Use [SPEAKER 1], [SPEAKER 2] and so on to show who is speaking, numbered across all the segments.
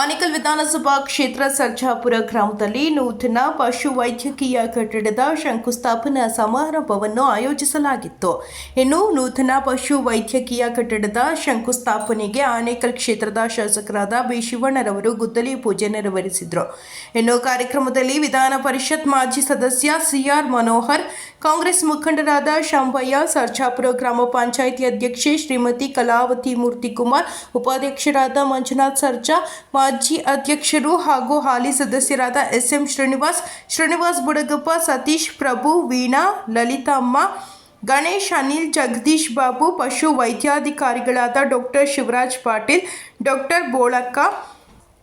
[SPEAKER 1] ಆನೇಕಲ್ ವಿಧಾನಸಭಾ ಕ್ಷೇತ್ರ ಸರ್ಜಾಪುರ ಗ್ರಾಮದಲ್ಲಿ ನೂತನ ಪಶು ವೈದ್ಯಕೀಯ ಕಟ್ಟಡದ ಶಂಕುಸ್ಥಾಪನಾ ಸಮಾರಂಭವನ್ನು ಆಯೋಜಿಸಲಾಗಿತ್ತು. ಇನ್ನು ನೂತನ ಪಶು ವೈದ್ಯಕೀಯ ಕಟ್ಟಡದ ಶಂಕುಸ್ಥಾಪನೆಗೆ ಆನೇಕಲ್ ಕ್ಷೇತ್ರದ ಶಾಸಕರಾದ ಬಿ ಶಿವಣ್ಣರವರು ಗುದ್ದಲಿ ಪೂಜೆ ನೆರವೇರಿಸಿದರು. ಇನ್ನು ಕಾರ್ಯಕ್ರಮದಲ್ಲಿ ವಿಧಾನ ಪರಿಷತ್ ಮಾಜಿ ಸದಸ್ಯ ಸಿಆರ್ ಮನೋಹರ್, ಕಾಂಗ್ರೆಸ್ ಮುಖಂಡರಾದ ಶಂಭಯ್ಯ, ಸರ್ಜಾಪುರ ಗ್ರಾಮ ಪಂಚಾಯಿತಿ ಅಧ್ಯಕ್ಷೆ ಶ್ರೀಮತಿ ಕಲಾವತಿ ಮೂರ್ತಿಕುಮಾರ್, ಉಪಾಧ್ಯಕ್ಷರಾದ ಮಂಜುನಾಥ್ ಸರ್ಜಾ, ಮಾಜಿ ಅಧ್ಯಕ್ಷರು ಹಾಗೂ ಹಾಲಿ ಸದಸ್ಯರಾದ ಎಸ್ಎಂ ಶ್ರೀನಿವಾಸ್ ಬುಡಗಪ್ಪ, ಸತೀಶ್, ಪ್ರಭು, ವೀಣಾ, ಲಲಿತಮ್ಮ, ಗಣೇಶ್, ಅನಿಲ್, ಜಗದೀಶ್ ಬಾಬು, ಪಶು ವೈದ್ಯಾಧಿಕಾರಿಗಳಾದ ಡಾಕ್ಟರ್ ಶಿವರಾಜ್ ಪಾಟೀಲ್, ಡಾಕ್ಟರ್ ಬೋಳಕ್ಕ,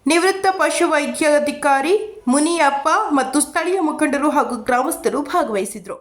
[SPEAKER 1] ನಿವೃತ್ತ ಪಶು ವೈದ್ಯಾಧಿಕಾರಿ ಮುನಿಯಪ್ಪ ಮತ್ತು ಸ್ಥಳೀಯ ಮುಖಂಡರು ಹಾಗೂ ಗ್ರಾಮಸ್ಥರು ಭಾಗವಹಿಸಿದರು.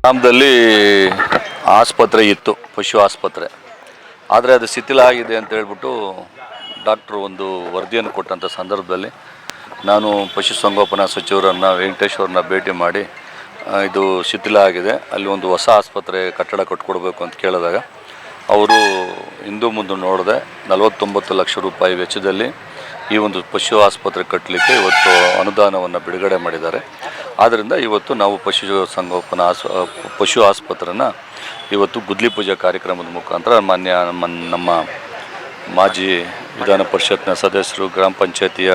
[SPEAKER 2] ಗ್ರಾಮದಲ್ಲಿ ಆಸ್ಪತ್ರೆ ಇತ್ತು, ಪಶು ಆಸ್ಪತ್ರೆ. ಆದರೆ ಅದು ಶಿಥಿಲ ಆಗಿದೆ ಅಂತ ಹೇಳ್ಬಿಟ್ಟು ಡಾಕ್ಟ್ರು ಒಂದು ವರದಿಯನ್ನು ಕೊಟ್ಟಂಥ ಸಂದರ್ಭದಲ್ಲಿ ನಾನು ಪಶುಸಂಗೋಪನಾ ಸಚಿವರನ್ನು ವೆಂಕಟೇಶ್ವರನ್ನ ಭೇಟಿ ಮಾಡಿ ಇದು ಶಿಥಿಲ ಆಗಿದೆ, ಅಲ್ಲಿ ಒಂದು ಹೊಸ ಆಸ್ಪತ್ರೆ ಕಟ್ಟಡ ಕಟ್ಕೊಡ್ಬೇಕು ಅಂತ ಕೇಳಿದಾಗ ಅವರು ಹಿಂದೂ ಮುಂದೆ ನೋಡಿದೆ 49 ಲಕ್ಷ ರೂಪಾಯಿ ವೆಚ್ಚದಲ್ಲಿ ಈ ಒಂದು ಪಶು ಆಸ್ಪತ್ರೆ ಕಟ್ಟಲಿಕ್ಕೆ ಇವತ್ತು ಅನುದಾನವನ್ನು ಬಿಡುಗಡೆ ಮಾಡಿದ್ದಾರೆ. ಆದ್ದರಿಂದ ಇವತ್ತು ನಾವು ಪಶುಸಂಗೋಪನಾ ಪಶು ಆಸ್ಪತ್ರೆನ ಇವತ್ತು ಗುದ್ದಲಿ ಪೂಜೆ ಕಾರ್ಯಕ್ರಮದ ಮುಖಾಂತರ ಮಾನ್ಯ ನಮ್ಮ ಮಾಜಿ ವಿಧಾನ ಪರಿಷತ್ನ ಸದಸ್ಯರು, ಗ್ರಾಮ ಪಂಚಾಯತಿಯ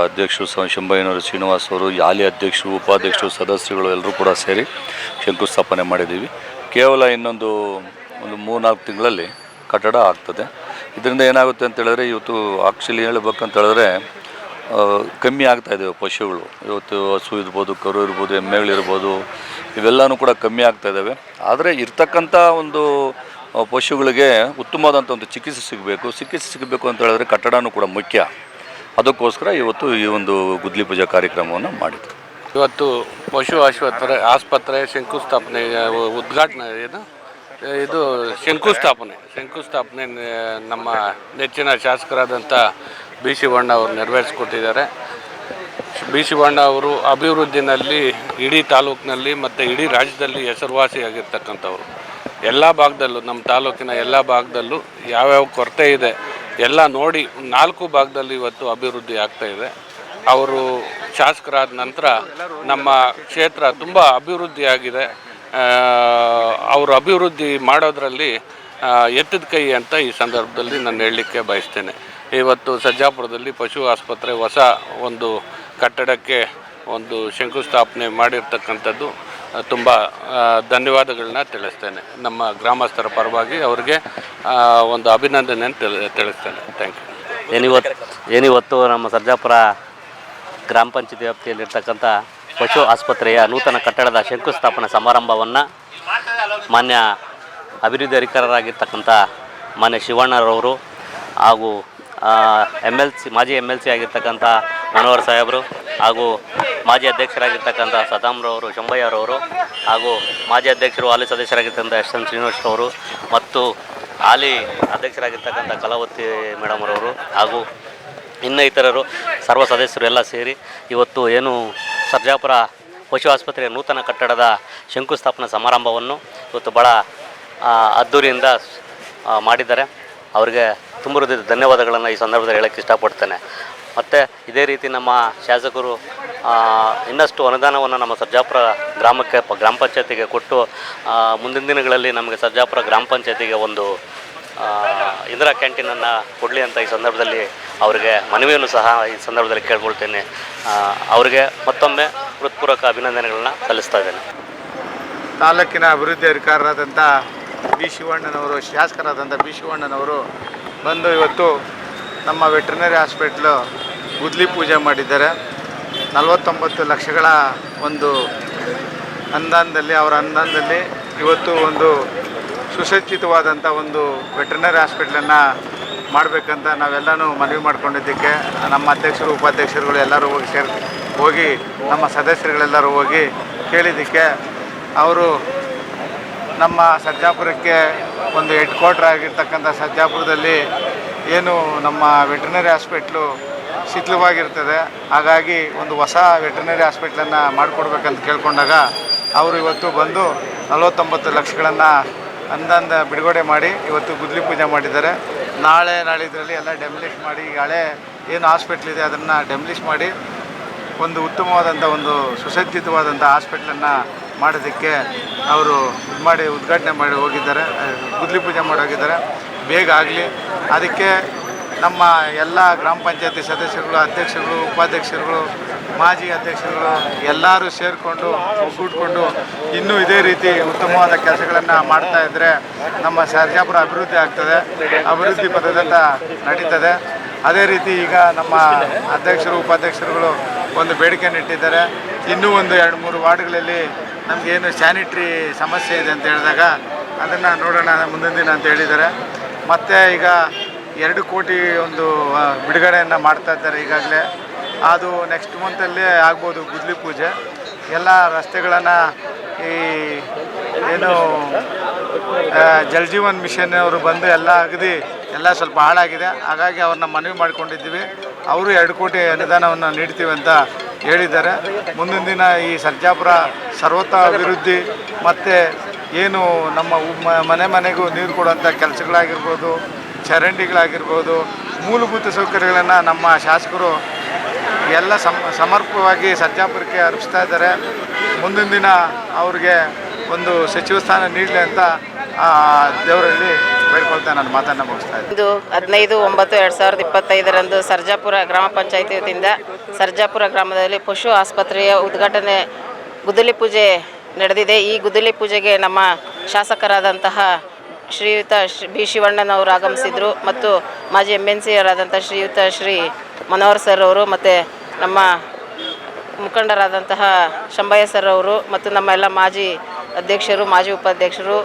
[SPEAKER 2] ಅಧ್ಯಕ್ಷರು ಶಂಭಯ್ಯನವರು, ಶ್ರೀನಿವಾಸ್ ಅವರು, ಹಾಲಿ ಅಧ್ಯಕ್ಷರು, ಉಪಾಧ್ಯಕ್ಷರು, ಸದಸ್ಯರುಗಳು ಎಲ್ಲರೂ ಕೂಡ ಸೇರಿ ಶಂಕುಸ್ಥಾಪನೆ ಮಾಡಿದ್ದೀವಿ. ಕೇವಲ ಇನ್ನೊಂದು 3-4 ತಿಂಗಳಲ್ಲಿ ಕಟ್ಟಡ ಆಗ್ತದೆ. ಇದರಿಂದ ಏನಾಗುತ್ತೆ ಅಂತ ಹೇಳಿದ್ರೆ ಇವತ್ತು ಆ್ಯಕ್ಚುಲಿ ಹೇಳ್ಬೇಕಂತ ಹೇಳಿದ್ರೆ ಕಮ್ಮಿ ಆಗ್ತಾಯಿದ್ದಾವೆ ಪಶುಗಳು. ಇವತ್ತು ಹಸು ಇರ್ಬೋದು, ಕರು ಇರ್ಬೋದು, ಎಮ್ಮೆಗಳಿರ್ಬೋದು, ಇವೆಲ್ಲವೂ ಕೂಡ ಕಮ್ಮಿ ಆಗ್ತಾಯಿದ್ದಾವೆ. ಆದರೆ ಇರ್ತಕ್ಕಂಥ ಒಂದು ಪಶುಗಳಿಗೆ ಉತ್ತಮವಾದಂಥ ಒಂದು ಚಿಕಿತ್ಸೆ ಸಿಗಬೇಕು ಅಂತ ಹೇಳಿದ್ರೆ ಕಟ್ಟಡನೂ ಕೂಡ ಮುಖ್ಯ. ಅದಕ್ಕೋಸ್ಕರ ಇವತ್ತು ಈ ಒಂದು ಗುದ್ದಲಿ ಪೂಜಾ ಕಾರ್ಯಕ್ರಮವನ್ನು ಮಾಡಿದ್ರು.
[SPEAKER 3] ಇವತ್ತು ಪಶು ಆಸ್ಪತ್ರೆ ಶಂಕುಸ್ಥಾಪನೆ ಉದ್ಘಾಟನೆ ಇದು ಶಂಕುಸ್ಥಾಪನೆ ನಮ್ಮ ನೆಚ್ಚಿನ ಶಾಸಕರಾದಂಥ ಬಿ ಶಿವಣ್ಣ ಅವರು ನೆರವೇರಿಸಿಕೊಟ್ಟಿದ್ದಾರೆ. ಬಿ ಶಿವಣ್ಣ ಅವರು ಅಭಿವೃದ್ಧಿನಲ್ಲಿ ಇಡೀ ತಾಲೂಕಿನಲ್ಲಿ ಮತ್ತು ಇಡೀ ರಾಜ್ಯದಲ್ಲಿ ಹೆಸರುವಾಸಿಯಾಗಿರ್ತಕ್ಕಂಥವ್ರು. ಎಲ್ಲ ಭಾಗದಲ್ಲೂ, ನಮ್ಮ ತಾಲೂಕಿನ ಎಲ್ಲ ಭಾಗದಲ್ಲೂ ಯಾವ್ಯಾವ ಕೊರತೆ ಇದೆ ಎಲ್ಲ ನೋಡಿ 4 ಭಾಗದಲ್ಲಿ ಇವತ್ತು ಅಭಿವೃದ್ಧಿ ಆಗ್ತಾಯಿದೆ. ಅವರು ಶಾಸಕರಾದ ನಂತರ ನಮ್ಮ ಕ್ಷೇತ್ರ ತುಂಬ ಅಭಿವೃದ್ಧಿಯಾಗಿದೆ. ಅವರು ಅಭಿವೃದ್ಧಿ ಮಾಡೋದರಲ್ಲಿ ಎತ್ತಿದ ಕೈ ಅಂತ ಈ ಸಂದರ್ಭದಲ್ಲಿ ನಾನು ಹೇಳಲಿಕ್ಕೆ ಬಯಸ್ತೇನೆ. ಇವತ್ತು ಸರ್ಜಾಪುರದಲ್ಲಿ ಪಶು ಆಸ್ಪತ್ರೆ ಹೊಸ ಒಂದು ಕಟ್ಟಡಕ್ಕೆ ಒಂದು ಶಂಕುಸ್ಥಾಪನೆ ಮಾಡಿರ್ತಕ್ಕಂಥದ್ದು ತುಂಬ ಧನ್ಯವಾದಗಳನ್ನ ತಿಳಿಸ್ತೇನೆ. ನಮ್ಮ ಗ್ರಾಮಸ್ಥರ ಪರವಾಗಿ ಅವರಿಗೆ ಒಂದು ಅಭಿನಂದನೆಯನ್ನು ತಿಳಿಸ್ತೇನೆ. Thank you.
[SPEAKER 4] ಏನಿವತ್ತು ನಮ್ಮ ಸರ್ಜಾಪುರ ಗ್ರಾಮ ಪಂಚಾಯತಿ ವ್ಯಾಪ್ತಿಯಲ್ಲಿರ್ತಕ್ಕಂಥ ಪಶು ಆಸ್ಪತ್ರೆಯ ನೂತನ ಕಟ್ಟಡದ ಶಂಕುಸ್ಥಾಪನಾ ಸಮಾರಂಭವನ್ನು ಮಾನ್ಯ ಅಭಿವೃದ್ಧಿ ಅಧಿಕಾರರಾಗಿರ್ತಕ್ಕಂಥ ಮಾನ್ಯ ಶಿವಣ್ಣರವರು ಹಾಗೂ ಮಾಜಿ MLC ಆಗಿರ್ತಕ್ಕಂಥ ಮನೋಹರ್ ಸಾಹೇಬರು ಹಾಗೂ ಮಾಜಿ ಅಧ್ಯಕ್ಷರಾಗಿರ್ತಕ್ಕಂಥ ಸದಾಮ್ರವರು ಶಂಭಯ್ಯರವರು ಹಾಗೂ ಮಾಜಿ ಅಧ್ಯಕ್ಷರು ಹಾಲಿ ಸದಸ್ಯರಾಗಿರ್ತಕ್ಕಂಥ SN ಶ್ರೀನಿವಾಸರವರು ಮತ್ತು ಹಾಲಿ ಅಧ್ಯಕ್ಷರಾಗಿರ್ತಕ್ಕಂಥ ಕಲಾವತಿ ಮೇಡಮ್ರವರು ಹಾಗೂ ಇನ್ನು ಇತರರು ಸರ್ವ ಸದಸ್ಯರು ಎಲ್ಲ ಸೇರಿ ಇವತ್ತು ಏನು ಸರ್ಜಾಪುರ ಪಶು ಆಸ್ಪತ್ರೆಯ ನೂತನ ಕಟ್ಟಡದ ಶಂಕುಸ್ಥಾಪನಾ ಸಮಾರಂಭವನ್ನು ಇವತ್ತು ಭಾಳ ಅದ್ದೂರಿಯಿಂದ ಮಾಡಿದ್ದಾರೆ. ಅವರಿಗೆ ತುಂಬ ಹೃದಯದ ಧನ್ಯವಾದಗಳನ್ನು ಈ ಸಂದರ್ಭದಲ್ಲಿ ಹೇಳೋಕ್ಕೆ ಇಷ್ಟಪಡ್ತೇನೆ. ಮತ್ತು ಇದೇ ರೀತಿ ನಮ್ಮ ಶಾಸಕರು ಇನ್ನಷ್ಟು ಅನುದಾನವನ್ನು ನಮ್ಮ ಸರ್ಜಾಪುರ ಗ್ರಾಮ ಪಂಚಾಯತಿಗೆ ಕೊಟ್ಟು ಮುಂದಿನ ದಿನಗಳಲ್ಲಿ ನಮಗೆ ಸರ್ಜಾಪುರ ಗ್ರಾಮ ಪಂಚಾಯತಿಗೆ ಒಂದು ಇಂದಿರಾ ಕ್ಯಾಂಟೀನನ್ನು ಕೊಡಲಿ ಅಂತ ಈ ಸಂದರ್ಭದಲ್ಲಿ ಅವರಿಗೆ ಮನವಿಯನ್ನು ಸಹ ಈ ಸಂದರ್ಭದಲ್ಲಿ ಕೇಳ್ಕೊಳ್ತೇನೆ. ಅವರಿಗೆ ಮತ್ತೊಮ್ಮೆ ಹೃತ್ಪೂರ್ವಕ ಅಭಿನಂದನೆಗಳನ್ನ ಸಲ್ಲಿಸ್ತಾ ಇದ್ದೇನೆ.
[SPEAKER 5] ತಾಲೂಕಿನ ಅಭಿವೃದ್ಧಿ ಅಧಿಕಾರರಾದಂಥ ಬಿ ಶಿವಣ್ಣನವರು, ಶಾಸಕರಾದಂಥ ಬಿ ಶಿವಣ್ಣನವರು ಬಂದು ಇವತ್ತು ನಮ್ಮ ವೆಟ್ರಿನರಿ ಹಾಸ್ಪಿಟ್ಲು ಗುದ್ಲಿ ಪೂಜೆ ಮಾಡಿದ್ದಾರೆ. 49 ಲಕ್ಷಗಳ ಒಂದು ಅನುದಾನದಲ್ಲಿ ಅವರ ಅನುದಾನದಲ್ಲಿ ಇವತ್ತು ಒಂದು ಸುಸಜ್ಜಿತವಾದಂಥ ಒಂದು ವೆಟ್ರಿನರಿ ಹಾಸ್ಪಿಟ್ಲನ್ನು ಮಾಡಬೇಕಂತ ನಾವೆಲ್ಲನೂ ಮನವಿ ಮಾಡ್ಕೊಂಡಿದ್ದಕ್ಕೆ ನಮ್ಮ ಅಧ್ಯಕ್ಷರು ಉಪಾಧ್ಯಕ್ಷರುಗಳು ಎಲ್ಲರೂ ಹೋಗಿ ನಮ್ಮ ಸದಸ್ಯರುಗಳೆಲ್ಲರೂ ಹೋಗಿ ಕೇಳಿದ್ದಕ್ಕೆ ಅವರು ನಮ್ಮ ಸರ್ಜಾಪುರಕ್ಕೆ ಒಂದು ಹೆಡ್ ಕ್ವಾರ್ಟರ್ ಆಗಿರ್ತಕ್ಕಂಥ ಸರ್ಜಾಪುರದಲ್ಲಿ ಏನು ನಮ್ಮ ವೆಟ್ರಿನರಿ ಹಾಸ್ಪಿಟ್ಲು ಶಿಥಿಲವಾಗಿರ್ತದೆ, ಹಾಗಾಗಿ ಒಂದು ಹೊಸ ವೆಟ್ರಿನರಿ ಹಾಸ್ಪಿಟ್ಲನ್ನು ಮಾಡಿಕೊಡ್ಬೇಕಂತ ಕೇಳ್ಕೊಂಡಾಗ ಅವರು ಇವತ್ತು ಬಂದು 49 ಲಕ್ಷಗಳನ್ನು ಅನುದಾನ ಬಿಡುಗಡೆ ಮಾಡಿ ಇವತ್ತು ಗುದ್ಲಿ ಪೂಜೆ ಮಾಡಿದ್ದಾರೆ. ನಾಳಿದ್ರಲ್ಲಿ ಎಲ್ಲ ಡೆಮ್ಲಿಷ್ ಮಾಡಿ ಈಗ ಹಳೆ ಏನು ಹಾಸ್ಪಿಟ್ಲಿದೆ ಅದನ್ನು ಡೆಮ್ಲಿಷ್ ಮಾಡಿ ಒಂದು ಉತ್ತಮವಾದಂಥ ಒಂದು ಸುಸಜ್ಜಿತವಾದಂಥ ಹಾಸ್ಪಿಟ್ಲನ್ನು ಮಾಡೋದಕ್ಕೆ ಅವರು ಉದ್ಘಾಟನೆ ಮಾಡಿ ಹೋಗಿದ್ದಾರೆ, ಗುದ್ಲಿ ಪೂಜೆ ಮಾಡಿ ಹೋಗಿದ್ದಾರೆ. ಬೇಗ ಆಗಲಿ, ಅದಕ್ಕೆ ನಮ್ಮ ಎಲ್ಲ ಗ್ರಾಮ ಪಂಚಾಯತಿ ಸದಸ್ಯರುಗಳು, ಅಧ್ಯಕ್ಷರುಗಳು, ಉಪಾಧ್ಯಕ್ಷರುಗಳು, ಮಾಜಿ ಅಧ್ಯಕ್ಷರುಗಳು ಎಲ್ಲರೂ ಸೇರಿಕೊಂಡು ಒಗ್ಗೂಡಿಕೊಂಡು ಇನ್ನೂ ಇದೇ ರೀತಿ ಉತ್ತಮವಾದ ಕೆಲಸಗಳನ್ನು ಮಾಡ್ತಾ ಇದ್ದರೆ ನಮ್ಮ ಸರ್ಜಾಪುರ ಅಭಿವೃದ್ಧಿ ಆಗ್ತದೆ, ಅಭಿವೃದ್ಧಿ ಪಥದತ್ತ ನಡೀತದೆ. ಅದೇ ರೀತಿ ಈಗ ನಮ್ಮ ಅಧ್ಯಕ್ಷರು ಉಪಾಧ್ಯಕ್ಷರುಗಳು ಒಂದು ಬೇಡಿಕೆಯನ್ನು ಇಟ್ಟಿದ್ದಾರೆ. ಇನ್ನೂ ಒಂದು 2-3 ವಾರ್ಡ್ಗಳಲ್ಲಿ ನಮಗೇನು ಸ್ಯಾನಿಟ್ರಿ ಸಮಸ್ಯೆ ಇದೆ ಅಂತ ಹೇಳಿದಾಗ ಅದನ್ನು ನೋಡೋಣ ಮುಂದಿನ ದಿನ ಅಂತ ಹೇಳಿದ್ದಾರೆ. ಮತ್ತು ಈಗ 2 ಕೋಟಿ ಒಂದು ಬಿಡುಗಡೆಯನ್ನು ಮಾಡ್ತಾ ಇದ್ದಾರೆ ಈಗಾಗಲೇ. ಅದು ನೆಕ್ಸ್ಟ್ ಮಂತಲ್ಲೇ ಆಗ್ಬೋದು ಗುದ್ಲಿ ಪೂಜೆ. ಎಲ್ಲ ರಸ್ತೆಗಳನ್ನು ಈ ಏನು ಜಲಜೀವನ್ ಮಿಷನ್ ಅವರು ಬಂದು ಎಲ್ಲ ಅಗದಿ ಎಲ್ಲ ಸ್ವಲ್ಪ ಹಾಳಾಗಿದೆ, ಹಾಗಾಗಿ ಅವ್ರನ್ನ ಮನವಿ ಮಾಡಿಕೊಂಡಿದ್ದೀವಿ. ಅವರು 2 ಕೋಟಿ ಅನುದಾನವನ್ನು ನೀಡ್ತೀವಿ ಅಂತ ಹೇಳಿದ್ದಾರೆ. ಮುಂದಿನ ದಿನ ಈ ಸರ್ಜಾಪುರ ಸರ್ವತ ಅಭಿವೃದ್ಧಿ ಮತ್ತು ಏನು ನಮ್ಮ ಮನೆಗೂ ನೀರು ಕೊಡುವಂಥ ಕೆಲಸಗಳಾಗಿರ್ಬೋದು, ಚರಂಡಿಗಳಾಗಿರ್ಬೋದು, ಮೂಲಭೂತ ಸೌಕರ್ಯಗಳನ್ನು ನಮ್ಮ ಶಾಸಕರು ಎಲ್ಲ ಸಮರ್ಪಕವಾಗಿ ಸರ್ಜಾಪುರಕ್ಕೆ ಅರ್ಪಿಸ್ತಾ ಇದ್ದಾರೆ. ಮುಂದಿನ ದಿನ ಅವ್ರಿಗೆ ಒಂದು ಸಚಿವ ಸ್ಥಾನ ನೀಡಲಿ ಅಂತ ದೇವರಲ್ಲಿ ಬೇಡ್ಕೊಳ್ತಾ ನನ್ನ ಮಾತನ್ನು ಮುಗಿಸ್ತಾ ಇದ್ದೀನಿ.
[SPEAKER 6] ಇದು 15/9/2025 ಸರ್ಜಾಪುರ ಗ್ರಾಮ ಪಂಚಾಯಿತಿ ವತಿಯಿಂದ ಸರ್ಜಾಪುರ ಗ್ರಾಮದಲ್ಲಿ ಪಶು ಆಸ್ಪತ್ರೆಯ ಉದ್ಘಾಟನೆ ಗುದ್ದಲಿ ಪೂಜೆ ನಡೆದಿದೆ. ಈ ಗುದ್ದಲಿ ಪೂಜೆಗೆ ನಮ್ಮ ಶಾಸಕರಾದಂತಹ ಶ್ರೀಯುತ ಬಿ ಶಿವಣ್ಣನವರು ಆಗಮಿಸಿದರು ಮತ್ತು ಮಾಜಿ MNC ಅವರಾದಂಥ ಶ್ರೀಯುತ ಶ್ರೀ ಮನೋಹರ್ ಸರ್ ಅವರು ಮತ್ತು ನಮ್ಮ ಮುಖಂಡರಾದಂತಹ ಶಂಭಯ್ಯ ಸರ್ ಅವರು ಮತ್ತು ನಮ್ಮ ಎಲ್ಲ ಮಾಜಿ ಅಧ್ಯಕ್ಷರು, ಮಾಜಿ ಉಪಾಧ್ಯಕ್ಷರು,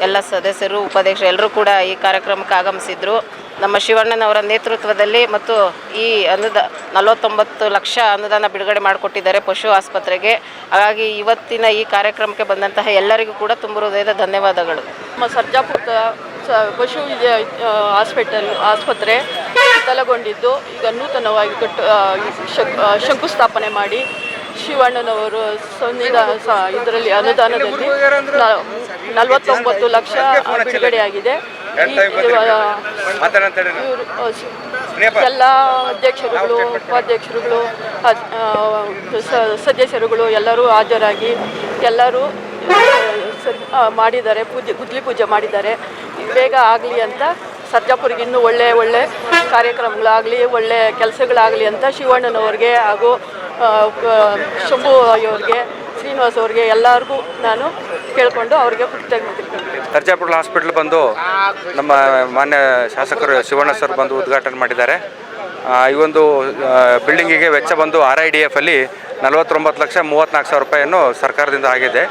[SPEAKER 6] ಎಲ್ಲ ಸದಸ್ಯರು, ಉಪಾಧ್ಯಕ್ಷರು ಎಲ್ಲರೂ ಕೂಡ ಈ ಕಾರ್ಯಕ್ರಮಕ್ಕೆ ಆಗಮಿಸಿದರು. ನಮ್ಮ ಶಿವಣ್ಣನವರ ನೇತೃತ್ವದಲ್ಲಿ ಮತ್ತು ಈ 49 ಲಕ್ಷ ಅನುದಾನ ಬಿಡುಗಡೆ ಮಾಡಿಕೊಟ್ಟಿದ್ದಾರೆ ಪಶು ಆಸ್ಪತ್ರೆಗೆ. ಹಾಗಾಗಿ ಇವತ್ತಿನ ಈ ಕಾರ್ಯಕ್ರಮಕ್ಕೆ ಬಂದಂತಹ ಎಲ್ಲರಿಗೂ ಕೂಡ ತುಂಬ ಹೃದಯದ ಧನ್ಯವಾದಗಳು.
[SPEAKER 7] ನಮ್ಮ ಸರ್ಜಾಪುರದ ಪಶು ಆಸ್ಪತ್ರೆ ಶಿಥಿಲಗೊಂಡಿದ್ದು ಈಗ ನೂತನವಾಗಿ ಶಂಕುಸ್ಥಾಪನೆ ಮಾಡಿ ಶಿವಣ್ಣನವರು ಇದರಲ್ಲಿ ಅನುದಾನದಲ್ಲಿ 49 ಲಕ್ಷ ಬಿಡುಗಡೆಯಾಗಿದೆ. ಎಲ್ಲ ಅಧ್ಯಕ್ಷರುಗಳು, ಉಪಾಧ್ಯಕ್ಷರುಗಳು, ಸದಸ್ಯರುಗಳು ಎಲ್ಲರೂ ಹಾಜರಾಗಿ ಎಲ್ಲರೂ ಮಾಡಿದ್ದಾರೆ, ಗುದ್ಲಿ ಪೂಜೆ ಮಾಡಿದ್ದಾರೆ. ಬೇಗ ಆಗಲಿ ಅಂತ ಸರ್ಜಾಪುರಿಗೆ ಇನ್ನೂ ಒಳ್ಳೆ ಕಾರ್ಯಕ್ರಮಗಳಾಗಲಿ, ಒಳ್ಳೆ ಕೆಲಸಗಳಾಗಲಿ ಅಂತ ಶಿವಣ್ಣನವ್ರಿಗೆ ಹಾಗೂ ಶಂಭು ಅವ್ರಿಗೆ, ಶ್ರೀನಿವಾಸ್ ಅವ್ರಿಗೆ ಎಲ್ಲರಿಗೂ ನಾನು ಕೇಳಿಕೊಂಡು ಅವ್ರಿಗೆ ಕೃತಜ್ಞತೆ.
[SPEAKER 8] ಸರ್ಜಾಪುರ ಹಾಸ್ಪಿಟ್ಲ್ ಬಂದು ನಮ್ಮ ಮಾನ್ಯ ಶಾಸಕರು ಶಿವಣ್ಣ ಸರ್ ಬಂದು ಉದ್ಘಾಟನೆ ಮಾಡಿದ್ದಾರೆ. ಈ ಒಂದು ಬಿಲ್ಡಿಂಗಿಗೆ ವೆಚ್ಚ ಬಂದು RIDF ಅಲ್ಲಿ 49,34,000 ರೂಪಾಯಿಯನ್ನು ಸರ್ಕಾರದಿಂದ ಆಗಿದೆ.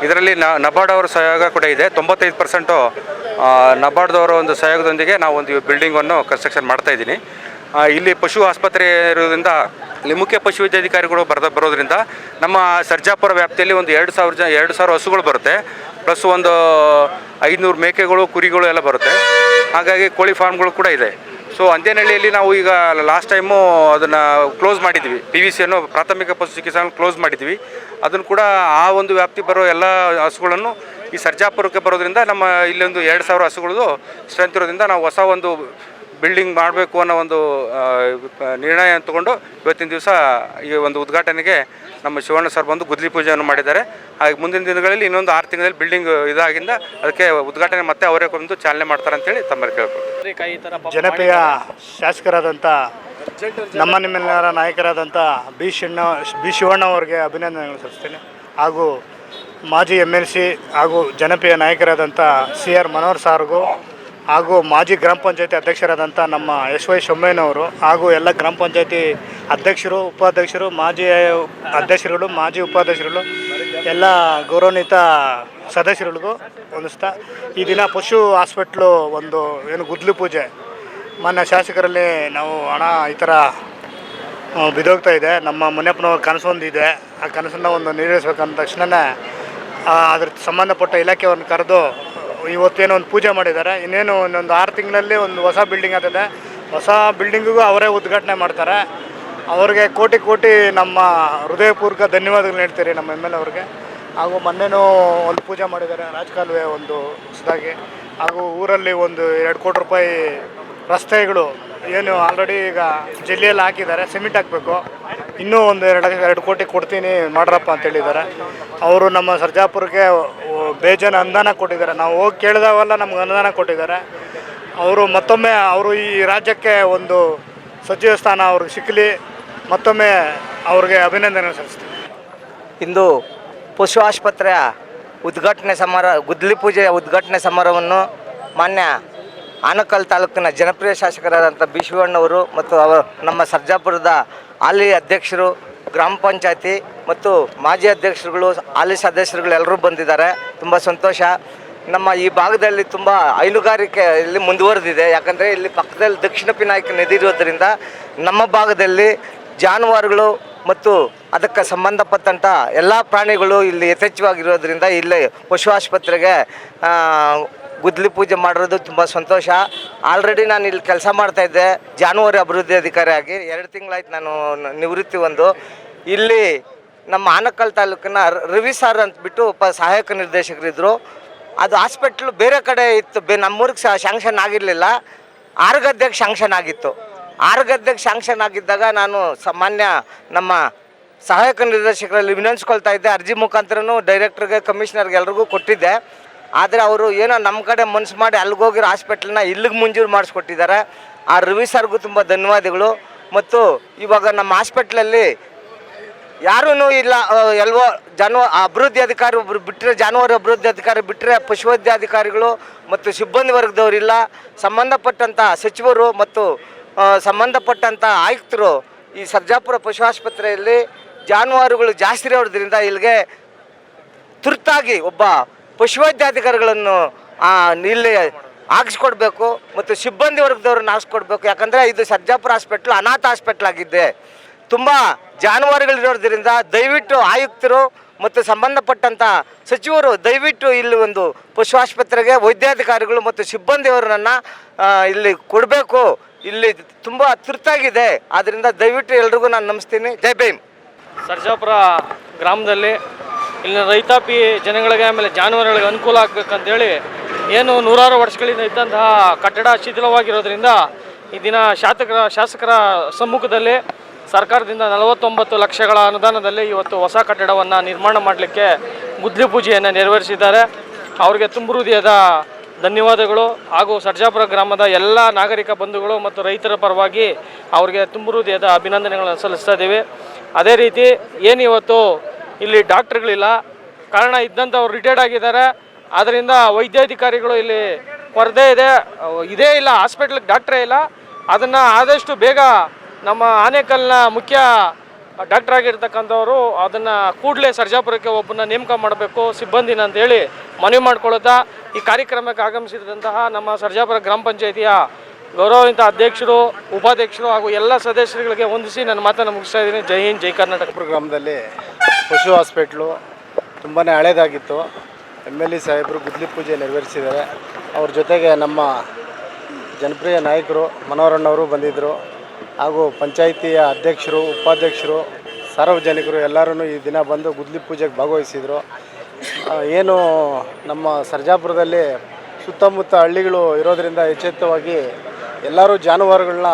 [SPEAKER 8] ಇದರಲ್ಲಿ ನಬಾರ್ಡ್ ಅವರ ಸಹಯೋಗ ಕೂಡ ಇದೆ. 95% ನಬಾರ್ಡ್ದವರ ಒಂದು ಸಹಯೋಗದೊಂದಿಗೆ ನಾವು ಒಂದು ಬಿಲ್ಡಿಂಗನ್ನು ಕನ್ಸ್ಟ್ರಕ್ಷನ್ ಮಾಡ್ತಾಯಿದ್ದೀನಿ. ಇಲ್ಲಿ ಪಶು ಆಸ್ಪತ್ರೆ ಇರೋದ್ರಿಂದ ಇಲ್ಲಿ ಮುಖ್ಯ ಪಶುವೈದ್ಯಾಧಿಕಾರಿಗಳು ಬರೋದ್ರಿಂದ ನಮ್ಮ ಸರ್ಜಾಪುರ ವ್ಯಾಪ್ತಿಯಲ್ಲಿ ಒಂದು 2,000 ಹಸುಗಳು ಬರುತ್ತೆ, ಪ್ಲಸ್ ಒಂದು 500 ಮೇಕೆಗಳು, ಕುರಿಗಳು ಎಲ್ಲ ಬರುತ್ತೆ. ಹಾಗಾಗಿ ಕೋಳಿ ಫಾರ್ಮ್ಗಳು ಕೂಡ ಇದೆ. ಸೊ ಅಂದೇನಹಳ್ಳಿಯಲ್ಲಿ ನಾವು ಈಗ ಲಾಸ್ಟ್ ಟೈಮು ಅದನ್ನು ಕ್ಲೋಸ್ ಮಾಡಿದ್ವಿ, PVCಯನ್ನು ಪ್ರಾಥಮಿಕ ಪಶು ಚಿಕಿತ್ಸೆಯನ್ನು ಕ್ಲೋಸ್ ಮಾಡಿದ್ವಿ. ಅದನ್ನು ಕೂಡ ಆ ಒಂದು ವ್ಯಾಪ್ತಿ ಬರೋ ಎಲ್ಲ ಹಸುಗಳನ್ನು ಈ ಸರ್ಜಾಪುರಕ್ಕೆ ಬರೋದ್ರಿಂದ ನಮ್ಮ ಇಲ್ಲೊಂದು 2,000 ಹಸುಗಳದು ಸ್ಟ್ರೆಂತ್ ಇರೋದ್ರಿಂದ ನಾವು ಹೊಸ ಒಂದು ಬಿಲ್ಡಿಂಗ್ ಮಾಡಬೇಕು ಅನ್ನೋ ಒಂದು ನಿರ್ಣಯ ತಗೊಂಡು ಇವತ್ತಿನ ದಿವಸ ಈ ಒಂದು ಉದ್ಘಾಟನೆಗೆ ನಮ್ಮ ಶಿವಣ್ಣ ಸರ್ ಬಂದು ಗುದ್ಲಿ ಪೂಜೆಯನ್ನು ಮಾಡಿದ್ದಾರೆ. ಹಾಗೆ ಮುಂದಿನ ದಿನಗಳಲ್ಲಿ ಇನ್ನೊಂದು 6 ತಿಂಗಳಲ್ಲಿ ಬಿಲ್ಡಿಂಗ್ ಇದಾಗಿಂದ ಅದಕ್ಕೆ ಉದ್ಘಾಟನೆ ಮತ್ತೆ ಅವರೇ ಬಂದು ಚಾಲನೆ ಮಾಡ್ತಾರೆ ಅಂತೇಳಿ ತಮ್ಮಲ್ಲಿ ಕೇಳ್ಕೊಂಡು,
[SPEAKER 5] ಜನಪ್ರಿಯ ಶಾಸಕರಾದಂಥ ನಿಮ್ಮೆಲ್ಲರ ನಾಯಕರಾದಂಥ ಬಿ ಶಿವಣ್ಣ ಅವರಿಗೆ ಅಭಿನಂದನೆಗಳು ಸಲ್ಲಿಸ್ತೇನೆ. ಹಾಗೂ ಮಾಜಿ MLC ಹಾಗೂ ಜನಪ್ರಿಯ ನಾಯಕರಾದಂಥ CR ಮನೋಹರ್ ಸಾರ್ಗೂ, ಹಾಗೂ ಮಾಜಿ ಗ್ರಾಮ ಪಂಚಾಯತಿ ಅಧ್ಯಕ್ಷರಾದಂಥ ನಮ್ಮ SY ಸೊಮ್ಮೇನವರು, ಹಾಗೂ ಎಲ್ಲ ಗ್ರಾಮ ಪಂಚಾಯತಿ ಅಧ್ಯಕ್ಷರು, ಉಪಾಧ್ಯಕ್ಷರು, ಮಾಜಿ ಅಧ್ಯಕ್ಷರುಗಳು, ಮಾಜಿ ಉಪಾಧ್ಯಕ್ಷರುಗಳು, ಎಲ್ಲ ಗೌರವಾನ್ವಿತ ಸದಸ್ಯರುಗಳಿಗೂ ಹೊಂದಿಸ್ತಾ ಈ ದಿನ ಪಶು ಹಾಸ್ಪಿಟ್ಲು ಒಂದು ಗುದ್ಲಿ ಪೂಜೆ ಮಾನ್ಯ ಶಾಸಕರಲ್ಲಿ ನಾವು ಹಣ ಈ ಥರ ಬಿದ್ದೋಗ್ತಾ ಇದೆ. ನಮ್ಮ ಮುನಿಯಪ್ಪನವ್ರ ಕನಸು ಒಂದಿದೆ, ಆ ಕನಸನ್ನು ಒಂದು ನಿರ್ವಹಿಸ್ಬೇಕಂದ ತಕ್ಷಣವೇ ಅದ್ರ ಸಂಬಂಧಪಟ್ಟ ಇಲಾಖೆಯವ್ರನ್ನ ಕರೆದು ಇವತ್ತೇನೋ ಒಂದು ಪೂಜೆ ಮಾಡಿದ್ದಾರೆ. ಇನ್ನೇನು ಇನ್ನೊಂದು 6 ತಿಂಗಳಲ್ಲಿ ಒಂದು ಹೊಸ ಬಿಲ್ಡಿಂಗ್ ಆಗ್ತದೆ. ಹೊಸ ಬಿಲ್ಡಿಂಗಿಗೂ ಅವರೇ ಉದ್ಘಾಟನೆ ಮಾಡ್ತಾರೆ. ಅವ್ರಿಗೆ ಕೋಟಿ ನಮ್ಮ ಹೃದಯಪೂರ್ವಕ ಧನ್ಯವಾದಗಳು ಹೇಳ್ತೀರಿ ನಮ್ಮ MLA ಅವ್ರಿಗೆ. ಹಾಗೂ ಮೊನ್ನೆನೂ ಒಂದು ಪೂಜೆ ಮಾಡಿದ್ದಾರೆ, ರಾಜಕಾಲುವೆ ಒಂದು ಹೊಸದಾಗಿ. ಹಾಗೂ ಊರಲ್ಲಿ ಒಂದು 2 ಕೋಟಿ ರೂಪಾಯಿ ರಸ್ತೆಗಳು ಏನು ಆಲ್ರೆಡಿ ಈಗ ಜಿಲ್ಲೆಯಲ್ಲಿ ಹಾಕಿದ್ದಾರೆ, ಸಿಮೆಂಟ್ ಹಾಕಬೇಕು. ಇನ್ನೂ ಒಂದು 2 ಕೋಟಿ ಕೊಡ್ತೀನಿ ಮಾಡ್ರಪ್ಪ ಅಂತೇಳಿದ್ದಾರೆ. ಅವರು ನಮ್ಮ ಸರ್ಜಾಪುರಕ್ಕೆ ಬೇಜಾನ ಅನುದಾನ ಕೊಟ್ಟಿದ್ದಾರೆ. ನಾವು ಹೋಗಿ ಕೇಳಿದಾವೆಲ್ಲ ನಮ್ಗೆ ಅನುದಾನ ಕೊಟ್ಟಿದ್ದಾರೆ. ಅವರು ಮತ್ತೊಮ್ಮೆ ಈ ರಾಜ್ಯಕ್ಕೆ ಒಂದು ಸಚಿವ ಸ್ಥಾನ ಅವ್ರಿಗೆ ಸಿಕ್ಕಲಿ, ಮತ್ತೊಮ್ಮೆ ಅವ್ರಿಗೆ ಅಭಿನಂದನೆ ಸಲ್ಲಿಸ್ತೀನಿ.
[SPEAKER 9] ಇಂದು ಪಶು ಆಸ್ಪತ್ರೆಯ ಗುದ್ಲಿ ಪೂಜೆಯ ಉದ್ಘಾಟನೆ ಸಮಾರಂಭವನ್ನು ಮಾನ್ಯ ಆನಕಲ್ ತಾಲೂಕಿನ ಜನಪ್ರಿಯ ಶಾಸಕರಾದಂಥ ಬಿ ಶಿವಣ್ಣವರು ಮತ್ತು ನಮ್ಮ ಸರ್ಜಾಪುರದ ಹಾಲಿ ಅಧ್ಯಕ್ಷರು, ಗ್ರಾಮ ಪಂಚಾಯತಿ ಮತ್ತು ಮಾಜಿ ಅಧ್ಯಕ್ಷರುಗಳು, ಹಾಲಿ ಸದಸ್ಯರುಗಳು ಎಲ್ಲರೂ ಬಂದಿದ್ದಾರೆ. ತುಂಬ ಸಂತೋಷ. ನಮ್ಮ ಈ ಭಾಗದಲ್ಲಿ ತುಂಬ ಹೈನುಗಾರಿಕೆ ಇಲ್ಲಿ ಮುಂದುವರೆದಿದೆ. ಯಾಕಂದರೆ ಇಲ್ಲಿ ಪಕ್ಕದಲ್ಲಿ ದಕ್ಷಿಣ ಪಿನಾಯಕ ನದಿ ಇರೋದರಿಂದ ನಮ್ಮ ಭಾಗದಲ್ಲಿ ಜಾನುವಾರುಗಳು ಮತ್ತು ಅದಕ್ಕೆ ಸಂಬಂಧಪಟ್ಟಂಥ ಎಲ್ಲ ಪ್ರಾಣಿಗಳು ಇಲ್ಲಿ ಯಥೇಚ್ಛವಾಗಿರೋದ್ರಿಂದ ಇಲ್ಲಿ ಪಶು ಆಸ್ಪತ್ರೆಗೆ ಗುದ್ಲಿ ಪೂಜೆ ಮಾಡಿರೋದು ತುಂಬ ಸಂತೋಷ. ಆಲ್ರೆಡಿ ನಾನು ಇಲ್ಲಿ ಕೆಲಸ ಮಾಡ್ತಾಯಿದ್ದೆ ಜಾನುವಾರು ಅಭಿವೃದ್ಧಿ ಅಧಿಕಾರಿಯಾಗಿ. 2 ತಿಂಗಳಾಯ್ತು ನಾನು ನಿವೃತ್ತಿ ಹೊಂದು. ಇಲ್ಲಿ ನಮ್ಮ ಆನಕಲ್ ತಾಲೂಕಿನ ರವಿ ಸಾರ್ ಅಂತಬಿಟ್ಟು ಸಹಾಯಕ ನಿರ್ದೇಶಕರಿದ್ದರು. ಅದು ಹಾಸ್ಪಿಟ್ಲು ಬೇರೆ ಕಡೆ ಇತ್ತು, ನಮ್ಮೂರಿಗೆ ಶಾಂಕ್ಷನ್ ಆಗಿರಲಿಲ್ಲ. 6 ಗದ್ದೆಗೆ ಶಾಂಕ್ಷನ್ ಆಗಿತ್ತು. 6 ಗದ್ದೆಗೆ ಶಾಂಕ್ಷನ್ ಆಗಿದ್ದಾಗ ನಾನು ಸಾಮಾನ್ಯ ನಮ್ಮ ಸಹಾಯಕ ನಿರ್ದೇಶಕರಲ್ಲಿ ವಿನಂತಿಸ್ಕೊಳ್ತಾ ಇದ್ದೆ. ಅರ್ಜಿ ಮುಖಾಂತರನೂ ಡೈರೆಕ್ಟ್ರಿಗೆ, ಕಮಿಷನರ್ಗೆ ಎಲ್ರಿಗೂ ಕೊಟ್ಟಿದ್ದೆ. ಆದರೆ ಅವರು ಏನೋ ನಮ್ಮ ಕಡೆ ಮನಸ್ಸು ಮಾಡಿ ಅಲ್ಲಿಗೋಗಿರೋ ಹಾಸ್ಪಿಟ್ಲನ್ನ ಇಲ್ಲಿಗೆ ಮಂಜೂರು ಮಾಡಿಸ್ಕೊಟ್ಟಿದ್ದಾರೆ. ಆ ರವಿ ಸರ್ಗೂ ತುಂಬ ಧನ್ಯವಾದಗಳು. ಮತ್ತು ಇವಾಗ ನಮ್ಮ ಹಾಸ್ಪಿಟ್ಲಲ್ಲಿ ಯಾರೂ ಇಲ್ಲ, ಎಲ್ಲವೋ ಅಭಿವೃದ್ಧಿ ಅಧಿಕಾರಿ ಒಬ್ಬರು ಬಿಟ್ಟರೆ, ಜಾನುವಾರು ಅಭಿವೃದ್ಧಿ ಅಧಿಕಾರಿ ಬಿಟ್ಟರೆ ಪಶುವೈದ್ಯಾಧಿಕಾರಿಗಳು ಮತ್ತು ಸಿಬ್ಬಂದಿ ವರ್ಗದವರಿಲ್ಲ. ಸಂಬಂಧಪಟ್ಟಂಥ ಸಚಿವರು ಮತ್ತು ಸಂಬಂಧಪಟ್ಟಂಥ ಆಯುಕ್ತರು ಈ ಸರ್ಜಾಪುರ ಪಶು ಆಸ್ಪತ್ರೆಯಲ್ಲಿ ಜಾನುವಾರುಗಳು ಜಾಸ್ತಿ ಇರೋದ್ರಿಂದ ಇಲ್ಲಿಗೆ ತುರ್ತಾಗಿ ಒಬ್ಬ ಪಶುವೈದ್ಯಾಧಿಕಾರಿಗಳನ್ನು ಇಲ್ಲಿ ಹಾಕಿಸ್ಕೊಡ್ಬೇಕು ಮತ್ತು ಸಿಬ್ಬಂದಿ ವರ್ಗದವ್ರನ್ನ ಹಾಕಿಸ್ಕೊಡ್ಬೇಕು. ಯಾಕಂದರೆ ಇದು ಸರ್ಜಾಪುರ ಹಾಸ್ಪಿಟ್ಲು ಅನಾಥ ಹಾಸ್ಪಿಟ್ಲ್ ಆಗಿದ್ದೆ. ತುಂಬ ಜಾನುವಾರುಗಳಿರೋದ್ರಿಂದ ದಯವಿಟ್ಟು ಆಯುಕ್ತರು ಮತ್ತು ಸಂಬಂಧಪಟ್ಟಂಥ ಸಚಿವರು ದಯವಿಟ್ಟು ಇಲ್ಲಿ ಒಂದು ಪಶು ಆಸ್ಪತ್ರೆಗೆ ವೈದ್ಯಾಧಿಕಾರಿಗಳು ಮತ್ತು ಸಿಬ್ಬಂದಿಯವರನ್ನು ಇಲ್ಲಿ ಕೊಡಬೇಕು. ಇಲ್ಲಿ ತುಂಬ ತುರ್ತಾಗಿದೆ. ಆದ್ದರಿಂದ ದಯವಿಟ್ಟು ಎಲ್ರಿಗೂ ನಾನು ನಮಿಸ್ತೀನಿ. ಜೈ ಭೀಮ್.
[SPEAKER 10] ಸರ್ಜಾಪುರ ಗ್ರಾಮದಲ್ಲಿ ಇಲ್ಲಿನ ರೈತಾಪಿ ಜನಗಳಿಗೆ ಆಮೇಲೆ ಜಾನುವಾರುಗಳಿಗೆ ಅನುಕೂಲ ಆಗಬೇಕಂತೇಳಿ ಏನು 100 ವರ್ಷಗಳಿಂದ ಇದ್ದಂತಹ ಕಟ್ಟಡ ಶಿಥಿಲವಾಗಿರೋದ್ರಿಂದ ಈ ದಿನ ಶಾಸಕರ ಸಮ್ಮುಖದಲ್ಲಿ ಸರ್ಕಾರದಿಂದ 49 ಲಕ್ಷಗಳ ಅನುದಾನದಲ್ಲಿ ಇವತ್ತು ಹೊಸ ಕಟ್ಟಡವನ್ನು ನಿರ್ಮಾಣ ಮಾಡಲಿಕ್ಕೆ ಗುದ್ಲಿ ಪೂಜೆಯನ್ನು ನೆರವೇರಿಸಿದ್ದಾರೆ. ಅವರಿಗೆ ತುಂಬ ಹೃದಯದ ಧನ್ಯವಾದಗಳು. ಹಾಗೂ ಸರ್ಜಾಪುರ ಗ್ರಾಮದ ಎಲ್ಲ ನಾಗರಿಕ ಬಂಧುಗಳು ಮತ್ತು ರೈತರ ಪರವಾಗಿ ಅವರಿಗೆ ತುಂಬ ಹೃದಯದ ಅಭಿನಂದನೆಗಳನ್ನು ಸಲ್ಲಿಸ್ತಾ ಇದ್ದೀವಿ. ಅದೇ ರೀತಿ ಏನಿವತ್ತು ಇಲ್ಲಿ ಡಾಕ್ಟ್ರುಗಳಿಲ್ಲ, ಕಾರಣ ಇದ್ದಂಥವ್ರು ರಿಟೈರ್ಡ್ ಆಗಿದ್ದಾರೆ. ಆದ್ದರಿಂದ ವೈದ್ಯಾಧಿಕಾರಿಗಳು ಇಲ್ಲಿ ಕೊರತೆ ಇದೇ ಇಲ್ಲ, ಹಾಸ್ಪಿಟ್ಲಿಗೆ ಡಾಕ್ಟ್ರೇ ಇಲ್ಲ. ಅದನ್ನು ಆದಷ್ಟು ಬೇಗ ನಮ್ಮ ಆನೇಕಲ್ನ ಮುಖ್ಯ ಡಾಕ್ಟರ್ ಆಗಿರ್ತಕ್ಕಂಥವ್ರು ಅದನ್ನು ಕೂಡಲೇ ಸರ್ಜಾಪುರಕ್ಕೆ ಒಬ್ಬನ ನೇಮಕ ಮಾಡಬೇಕು ಸಿಬ್ಬಂದಿನ ಅಂತೇಳಿ ಮನವಿ ಮಾಡ್ಕೊಳ್ಳುತ್ತಾ ಈ ಕಾರ್ಯಕ್ರಮಕ್ಕೆ ಆಗಮಿಸಿದಂತಹ ನಮ್ಮ ಸರ್ಜಾಪುರ ಗ್ರಾಮ ಪಂಚಾಯಿತಿಯ ಗೌರವಾನ್ವಿತ ಅಧ್ಯಕ್ಷರು, ಉಪಾಧ್ಯಕ್ಷರು ಹಾಗೂ ಎಲ್ಲ ಸದಸ್ಯರುಗಳಿಗೆ ವಂದಿಸಿ ನನ್ನ ಮಾತನ್ನು ಮುಗಿಸ್ತಾ ಇದ್ದೀನಿ. ಜೈ ಹಿಂದ್, ಜೈ ಕರ್ನಾಟಕ.
[SPEAKER 5] ಗ್ರಾಮದಲ್ಲಿ ಪಶು ಹಾಸ್ಪಿಟ್ಲು ತುಂಬಾ ಹಳೇದಾಗಿತ್ತು. MLA ಸಾಹೇಬರು ಗುದ್ಲಿ ಪೂಜೆ ನೆರವೇರಿಸಿದ್ದಾರೆ. ಅವ್ರ ಜೊತೆಗೆ ನಮ್ಮ ಜನಪ್ರಿಯ ನಾಯಕರು ಮನೋಹರಣ್ಣವರು ಬಂದಿದ್ದರು, ಹಾಗೂ ಪಂಚಾಯಿತಿಯ ಅಧ್ಯಕ್ಷರು, ಉಪಾಧ್ಯಕ್ಷರು, ಸಾರ್ವಜನಿಕರು ಎಲ್ಲರೂ ಈ ದಿನ ಬಂದು ಗುದ್ಲಿ ಪೂಜೆಗೆ ಭಾಗವಹಿಸಿದರು. ಏನು ನಮ್ಮ ಸರ್ಜಾಪುರದಲ್ಲಿ ಸುತ್ತಮುತ್ತ ಹಳ್ಳಿಗಳು ಇರೋದರಿಂದ ಎಚ್ಚೆತ್ತವಾಗಿ ಎಲ್ಲರೂ ಜಾನುವಾರುಗಳನ್ನ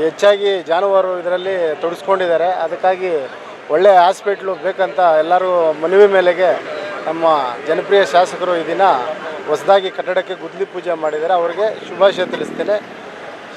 [SPEAKER 5] ಹೆಚ್ಚಾಗಿ ಜಾನುವಾರು ಇದರಲ್ಲಿ ತೊಡಗಿಸ್ಕೊಂಡಿದ್ದಾರೆ. ಅದಕ್ಕಾಗಿ ಒಳ್ಳೆಯ ಹಾಸ್ಪಿಟ್ಲು ಬೇಕಂತ ಎಲ್ಲರೂ ಮನವಿ ಮೇಲೆಗೆ ನಮ್ಮ ಜನಪ್ರಿಯ ಶಾಸಕರು ಈ ದಿನ ಹೊಸದಾಗಿ ಕಟ್ಟಡಕ್ಕೆ ಗುದ್ಲಿ ಪೂಜೆ ಮಾಡಿದ್ದಾರೆ. ಅವರಿಗೆ ಶುಭಾಶಯ ತಿಳಿಸ್ತೇನೆ.